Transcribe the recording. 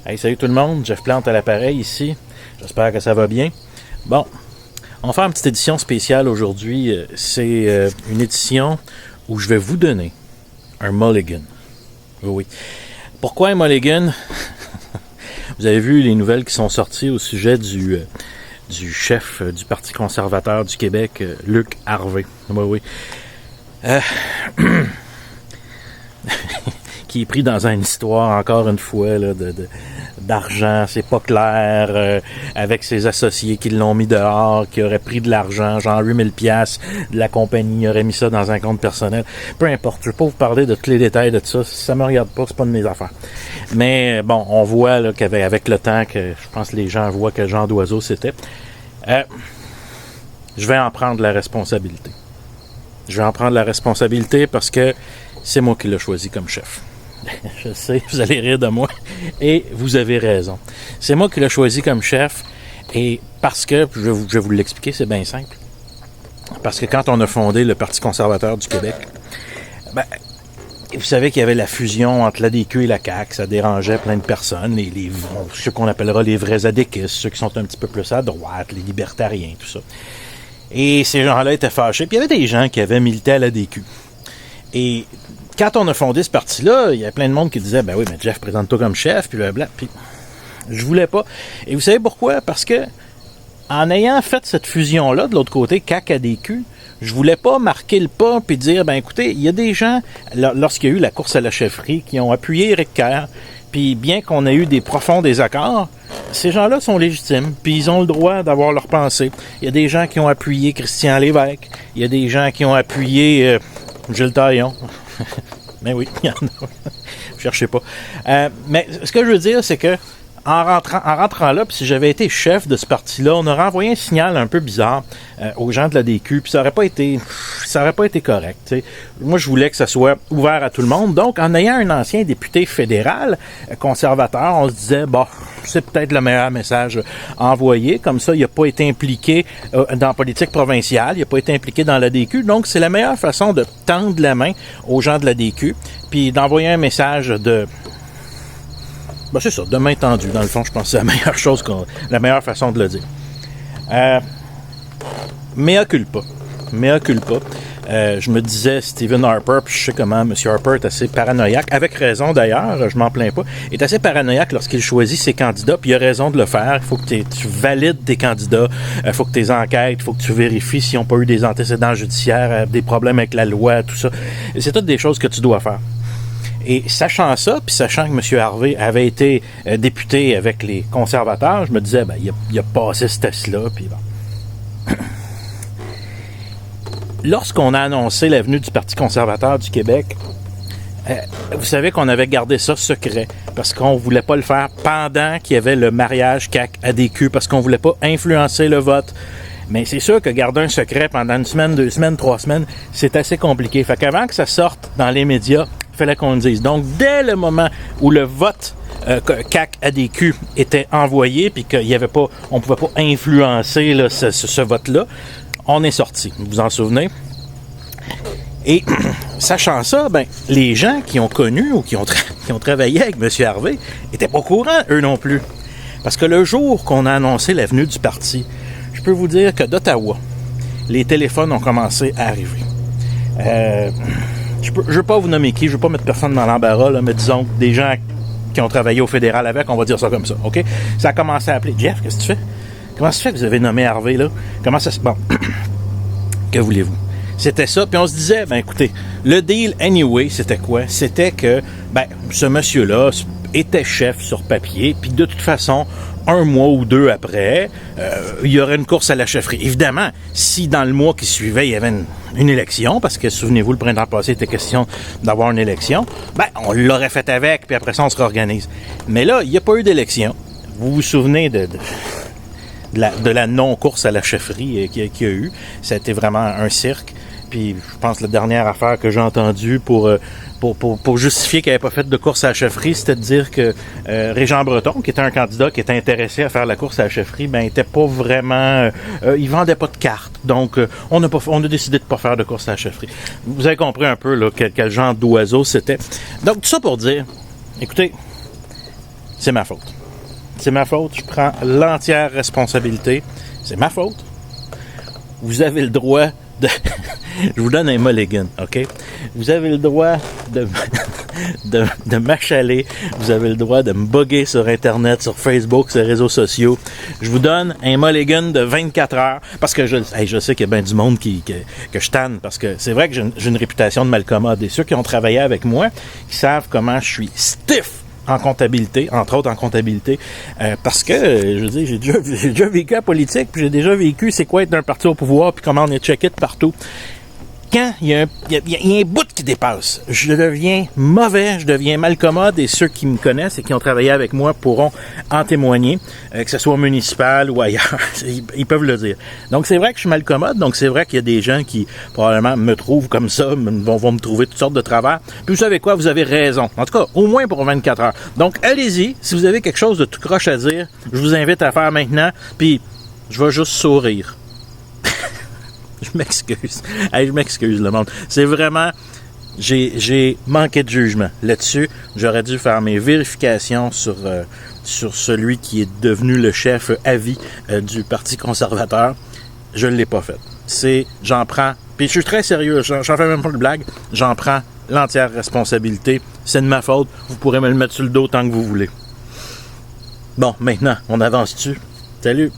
Hey, salut tout le monde, Jeff Plante à l'appareil ici. J'espère que ça va bien. Bon, on va faire une petite édition spéciale aujourd'hui. C'est une édition où je vais vous donner un mulligan. Oui. Pourquoi un mulligan? Vous avez vu les nouvelles qui sont sorties au sujet du chef du Parti conservateur du Québec, Luc Harvey. Oui. Qui est pris dans une histoire, encore une fois, là, d'argent, c'est pas clair, avec ses associés qui l'ont mis dehors, qui auraient pris de l'argent, genre 8000 pièces de la compagnie, aurait mis ça dans un compte personnel. Peu importe, je vais pas vous parler de tous les détails de ça, ça me regarde pas, c'est pas de mes affaires. Mais bon, on voit là, qu'avec le temps, que je pense que les gens voient quel genre d'oiseau c'était. Je vais en prendre la responsabilité. Je vais en prendre la responsabilité parce que c'est moi qui l'ai choisi comme chef. Je sais, vous allez rire de moi. Et vous avez raison. C'est moi qui l'ai choisi comme chef. Et parce que, je vais vous l'expliquer, c'est bien simple. Parce que quand on a fondé le Parti conservateur du Québec, vous savez qu'il y avait la fusion entre l'ADQ et la CAQ. Ça dérangeait plein de personnes. Ceux qu'on appellera les vrais adéquistes, ceux qui sont un petit peu plus à droite, les libertariens, tout ça. Et ces gens-là étaient fâchés. Puis il y avait des gens qui avaient milité à l'ADQ. Et quand on a fondé ce parti-là, il y a plein de monde qui disait, ben oui, mais Jeff, présente-toi comme chef, puis blablabla. Puis je voulais pas. Et vous savez pourquoi? Parce que en ayant fait cette fusion-là, de l'autre côté, CAQ-ADQ, je voulais pas marquer le pas puis dire, ben écoutez, il y a des gens, lorsqu'il y a eu la course à la chefferie, qui ont appuyé Éric Kerr, puis bien qu'on ait eu des profonds désaccords, ces gens-là sont légitimes, puis ils ont le droit d'avoir leur pensée. Il y a des gens qui ont appuyé Christian Lévesque, il y a des gens qui ont appuyé Gilles Taillon. Mais oui, il y en a. Cherchez pas. Mais ce que je veux dire, c'est que en rentrant là, puis si j'avais été chef de ce parti-là, on aurait envoyé un signal un peu bizarre aux gens de la DQ, puis ça aurait pas été correct. T'sais. Moi, je voulais que ça soit ouvert à tout le monde. Donc, en ayant un ancien député fédéral conservateur, on se disait, bon, c'est peut-être le meilleur message envoyé. Comme ça, il n'a pas été impliqué dans la politique provinciale, il n'a pas été impliqué dans la DQ. Donc, c'est la meilleure façon de tendre la main aux gens de la DQ, puis d'envoyer un message de... Ben c'est ça, de main tendue. Dans le fond, je pense que c'est la meilleure chose, la meilleure façon de le dire. Mea culpa. Je me disais, Stephen Harper, puis je sais comment M. Harper est assez paranoïaque, avec raison d'ailleurs, je m'en plains pas, est assez paranoïaque lorsqu'il choisit ses candidats, puis il a raison de le faire. Il faut que tu valides tes candidats, il faut que tu les enquêtes, il faut que tu vérifies s'ils n'ont pas eu des antécédents judiciaires, des problèmes avec la loi, tout ça. Et c'est toutes des choses que tu dois faire. Et sachant ça, puis sachant que M. Harvey avait été député avec les conservateurs, je me disais, ben, il a passé ce test-là, puis bon. Lorsqu'on a annoncé l'avenue du Parti conservateur du Québec, vous savez qu'on avait gardé ça secret, parce qu'on voulait pas le faire pendant qu'il y avait le mariage CAQ-ADQ, parce qu'on voulait pas influencer le vote. Mais c'est sûr que garder un secret pendant une semaine, 2 semaines, 3 semaines, c'est assez compliqué. Fait qu'avant que ça sorte dans les médias, il fallait qu'on le dise. Donc, dès le moment où le vote CAQ-ADQ était envoyé, puis qu'il y avait pas, on pouvait pas influencer là, ce vote-là, on est sorti. Vous vous en souvenez? Et sachant ça, ben les gens qui ont connu ou qui ont travaillé avec M. Harvey étaient pas au courant, eux non plus. Parce que le jour qu'on a annoncé l'avenue du parti, je peux vous dire que d'Ottawa, les téléphones ont commencé à arriver. Je veux pas vous nommer qui, je veux pas mettre personne dans l'embarras, là, mais disons des gens qui ont travaillé au fédéral avec, on va dire ça comme ça, OK? Ça a commencé à appeler. Jeff, qu'est-ce que tu fais? Comment ça fait que vous avez nommé Harvey, là? Comment ça se... Bon, que voulez-vous? C'était ça, puis on se disait, ben écoutez, le deal, anyway, c'était quoi? C'était que, ben, ce monsieur-là était chef sur papier, puis de toute façon, 1 mois ou 2 après, il y aurait une course à la chefferie. Évidemment, si dans le mois qui suivait, il y avait une élection, parce que, souvenez-vous, le printemps passé, il était question d'avoir une élection, ben, on l'aurait fait avec, puis après ça, on se réorganise. Mais là, il n'y a pas eu d'élection. Vous vous souvenez de la non-course à la chefferie qu'il y a eu. Ça a été vraiment un cirque. Puis, je pense que la dernière affaire que j'ai entendue pour justifier qu'il n'avait pas fait de course à la chefferie, c'était de dire que Régent Breton, qui était un candidat qui était intéressé à faire la course à la chefferie, ben, était pas vraiment... il vendait pas de cartes. Donc, on a décidé de pas faire de course à la chefferie. Vous avez compris un peu là, quel genre d'oiseau c'était. Donc, tout ça pour dire, écoutez, c'est ma faute. C'est ma faute, je prends l'entière responsabilité. C'est ma faute. Vous avez le droit de... Je vous donne un mulligan, OK? Vous avez le droit de m'achaler. Vous avez le droit de me bugger sur Internet, sur Facebook, sur les réseaux sociaux. Je vous donne un mulligan de 24 heures parce que je sais qu'il y a bien du monde que je tanne parce que c'est vrai que j'ai une réputation de malcommode. Et ceux qui ont travaillé avec moi, ils savent comment je suis stiff en comptabilité, entre autres en comptabilité, parce que, je veux dire, j'ai déjà vécu la politique, puis j'ai déjà vécu c'est quoi être un parti au pouvoir, puis comment on est checké de partout. Quand il y a un bout qui dépasse, je deviens mauvais, je deviens malcommode, et ceux qui me connaissent et qui ont travaillé avec moi pourront en témoigner, que ce soit municipal ou ailleurs, ils peuvent le dire. Donc c'est vrai que je suis malcommode, donc c'est vrai qu'il y a des gens qui probablement me trouvent comme ça, vont me trouver toutes sortes de travers. Puis vous savez quoi, vous avez raison, en tout cas au moins pour 24 heures. Donc allez-y, si vous avez quelque chose de tout croche à dire, je vous invite à faire maintenant, puis je vais juste sourire. Je m'excuse. Hey, je m'excuse, le monde. C'est vraiment... J'ai manqué de jugement là-dessus. J'aurais dû faire mes vérifications sur celui qui est devenu le chef à vie du Parti conservateur. Je ne l'ai pas fait. J'en prends... Puis je suis très sérieux. J'en fais même pas de blague. J'en prends l'entière responsabilité. C'est de ma faute. Vous pourrez me le mettre sur le dos tant que vous voulez. Bon, maintenant, on avance-tu? Salut!